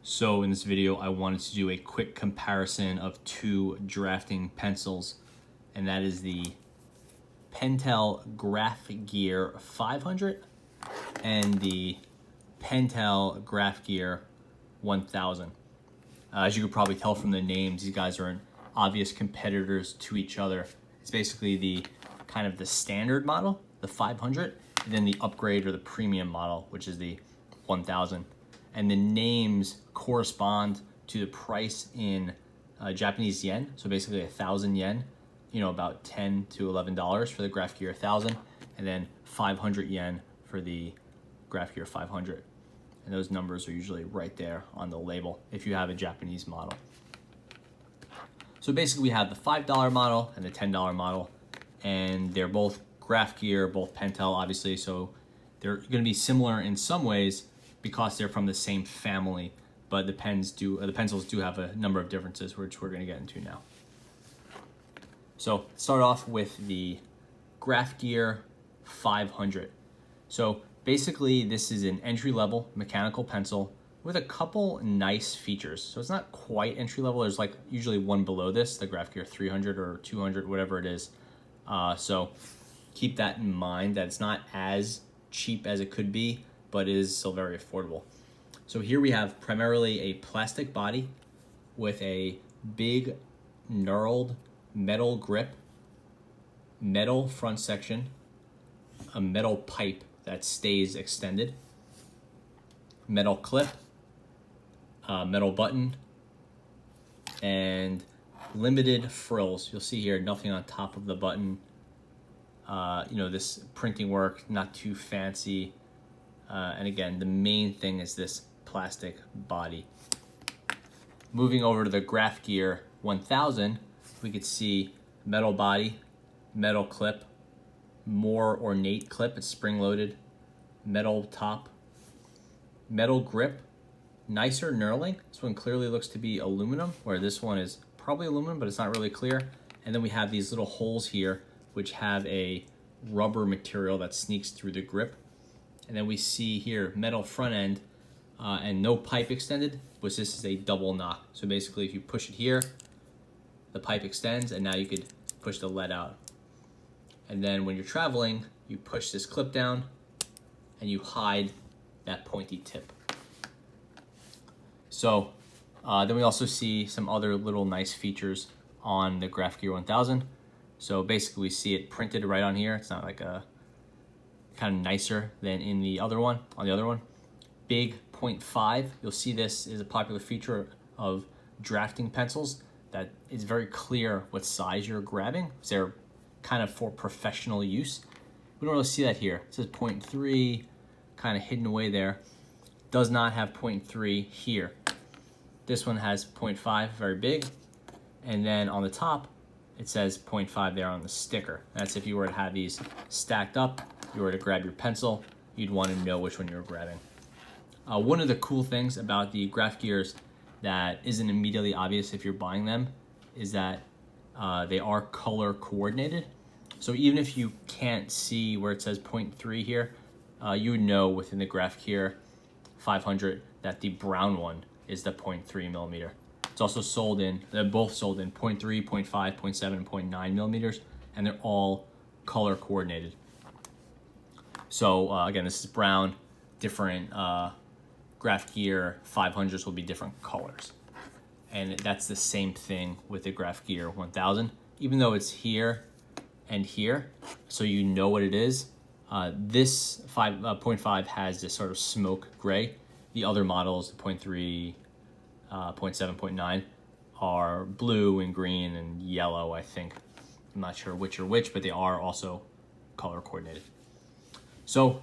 So in this video, I wanted to do a quick comparison of two drafting pencils, and that is the Pentel Graph Gear 500 and the Pentel Graph Gear 1000. As you could probably tell from the names, these guys are obvious competitors to each other. It's basically the kind of the standard model, the 500, and then the upgrade or the premium model, which is the 1000. And the names correspond to the price in Japanese yen. So basically 1,000 yen, about $10 to $11 for the Graph Gear 1000, and then 500 yen for the Graph Gear 500. And those numbers are usually right there on the label if you have a Japanese model. So basically we have the $5 model and the $10 model, and they're both Graph Gear, both Pentel obviously, so they're going to be similar in some ways because they're from the same family, but the pencils do have a number of differences, which we're going to get into now. So start off with the Graph Gear 500. So basically this is an entry-level mechanical pencil with a couple nice features. So it's not quite entry-level. There's like usually one below this, the Graph Gear 300 or 200, whatever it is. So keep that in mind, that it's not as cheap as it could be, but it is still very affordable. So here we have primarily a plastic body with a big knurled metal grip, metal front section, a metal pipe that stays extended, metal clip, metal button, and limited frills. You'll see here nothing on top of the button. This printing work, not too fancy. And again, the main thing is this plastic body. Moving over to the Graph Gear 1000, we could see metal body, metal clip, more ornate clip, it's spring-loaded, metal top, metal grip, nicer knurling. This one clearly looks to be aluminum, where this one is probably aluminum, but it's not really clear. And then we have these little holes here, which have a rubber material that sneaks through the grip. And then we see here metal front end and no pipe extended, which this is a double knock. So basically if you push it here, the pipe extends and now you could push the lead out. And then when you're traveling, you push this clip down and you hide that pointy tip. So then we also see some other little nice features on the Graph Gear 1000. So basically we see it printed right on here. It's not like a kind of nicer than in the other one, on the other one. Big 0.5, you'll see this is a popular feature of drafting pencils, that it's very clear what size you're grabbing. They're kind of for professional use. We don't really see that here. It says 0.3, kind of hidden away there. Does not have 0.3 here. This one has 0.5, very big. And then on the top, it says 0.5 there on the sticker. That's if you were to have these stacked up, you were to grab your pencil, you'd want to know which one you were grabbing. One of the cool things about the Graph Gears that isn't immediately obvious if you're buying them is that they are color coordinated. So even if you can't see where it says 0.3 here, you would know within the Graph Gear 500 that the brown one is the 0.3 millimeter. It's also they're both sold in 0.3, 0.5, 0.7, and 0.9 millimeters, and they're all color coordinated. So again, this is brown, different Graph Gear 500s will be different colors. And that's the same thing with the Graph Gear 1000. Even though it's here and here, so you know what it is, this 0.5 has this sort of smoke gray. The other models, the 0.3, 0.7, 0.9, are blue and green and yellow, I think. I'm not sure which are which, but they are also color coordinated. So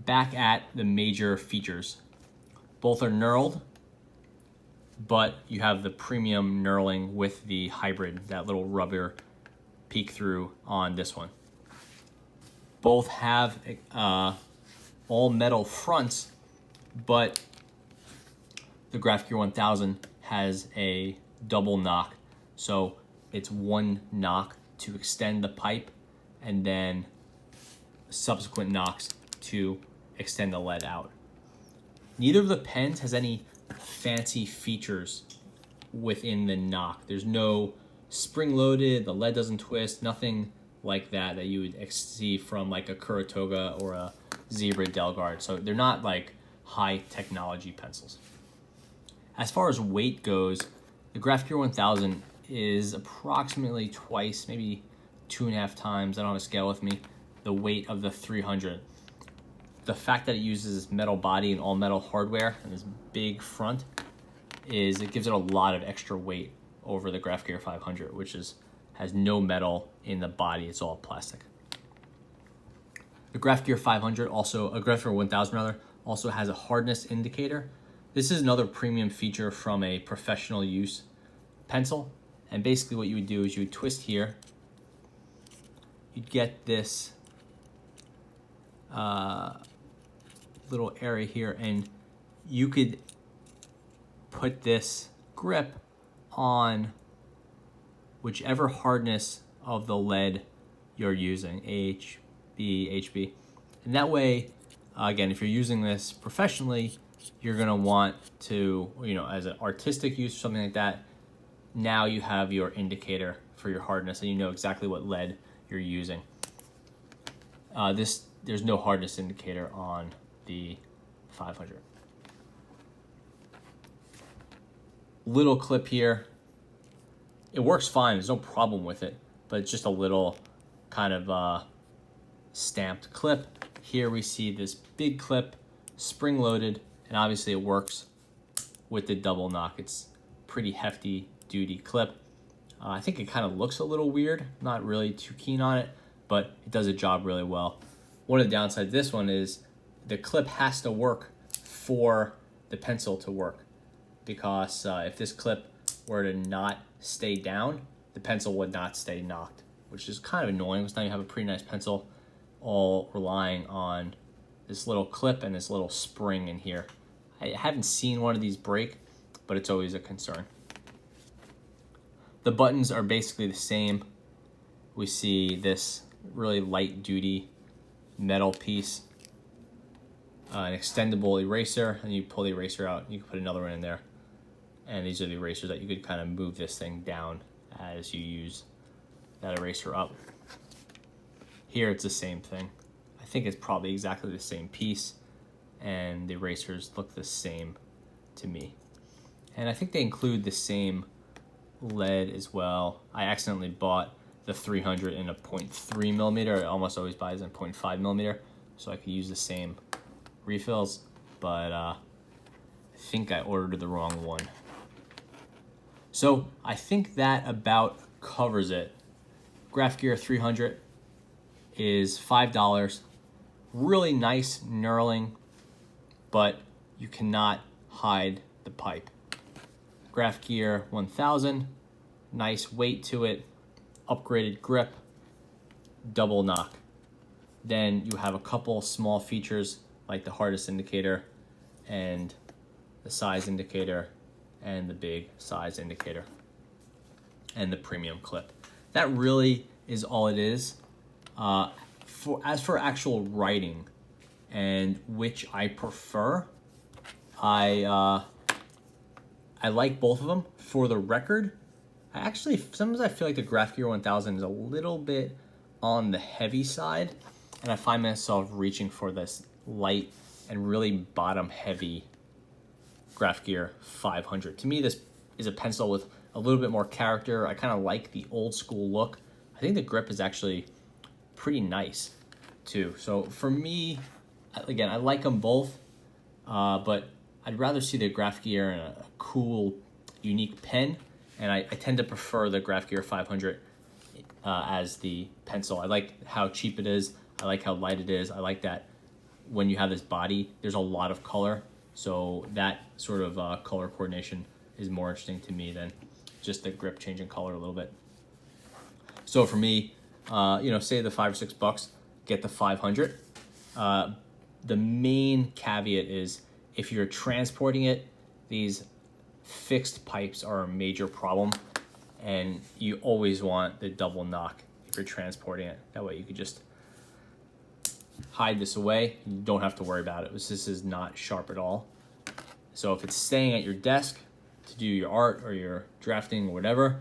back at the major features. Both are knurled, but you have the premium knurling with the hybrid, that little rubber peek through on this one. Both have all metal fronts, but the Graph Gear 1000 has a double knock. So it's one knock to extend the pipe and then subsequent knocks to extend the lead out. Neither of the pens has any fancy features within the knock. There's no spring loaded, the lead doesn't twist, nothing like that you would see from like a Kuratoga or a Zebra Delgard. So they're not like high technology pencils. As far as weight goes, the Graph Gear 1000 is approximately twice, maybe 2.5 times, I don't have a scale with me, the weight of the 300. The fact that it uses this metal body and all metal hardware and this big front it gives it a lot of extra weight over the Graph Gear 500, which has no metal in the body, it's all plastic. The Graph Gear 500 Graph Gear 1000 rather, also has a hardness indicator. This is another premium feature from a professional use pencil. And basically what you would do is you would twist here. You'd get this little area here, and you could put this grip on whichever hardness of the lead you're using, HB, HB. And that way, again, if you're using this professionally, you're gonna want to, as an artistic use or something like that, now you have your indicator for your hardness and you know exactly what lead you're using. There's no hardness indicator on the 500. Little clip here. It works fine, there's no problem with it, but it's just a little kind of stamped clip. Here we see this big clip, spring loaded, and obviously it works with the double knock. It's pretty hefty duty clip. I think it kind of looks a little weird, not really too keen on it, but it does a job really well. One of the downsides of this one is the clip has to work for the pencil to work, because if this clip were to not stay down, the pencil would not stay knocked, which is kind of annoying because now you have a pretty nice pencil all relying on this little clip and this little spring in here. I haven't seen one of these break, but it's always a concern. The buttons are basically the same. We see this really light duty metal piece, an extendable eraser, and you pull the eraser out, you can put another one in there. And these are the erasers that you could kind of move this thing down as you use that eraser up. Here it's the same thing. I think it's probably exactly the same piece, and the erasers look the same to me. And I think they include the same lead as well. I accidentally bought the 300 in a 0.3 millimeter. I almost always buy it in 0.5 millimeter, so I could use the same refills, but I think I ordered the wrong one. So I think that about covers it. Graph Gear 300 is $5. Really nice knurling, but you cannot hide the pipe. Graph Gear 1000, nice weight to it, upgraded grip, double knock. Then you have a couple small features like the hardness indicator and the size indicator and the big size indicator and the premium clip. That really is all it is. As for actual writing and which I prefer, I like both of them. For the record, sometimes I feel like the Graph Gear 1000 is a little bit on the heavy side, and I find myself reaching for this light and really bottom heavy Graph Gear 500. To me, this is a pencil with a little bit more character. I kind of like the old school look. I think the grip is actually pretty nice too. So for me, again, I like them both, but I'd rather see the Graph Gear in a cool, unique pen, and I tend to prefer the Graph Gear 500 as the pencil. I like how cheap it is. I like how light it is. I like that when you have this body, there's a lot of color. So that sort of color coordination is more interesting to me than just the grip changing color a little bit. So for me, say the $5 or $6, get the 500. The main caveat is if you're transporting it, these fixed pipes are a major problem, and you always want the double knock if you're transporting it. That way you could just hide this away. You don't have to worry about it. This is not sharp at all. So if it's staying at your desk to do your art or your drafting or whatever,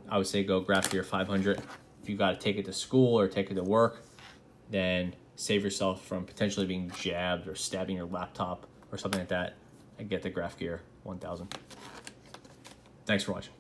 I would say go Graph Gear 500. If you got to take it to school or take it to work, then save yourself from potentially being jabbed or stabbing your laptop or something like that, and get the Graph Gear 1000. Thanks for watching.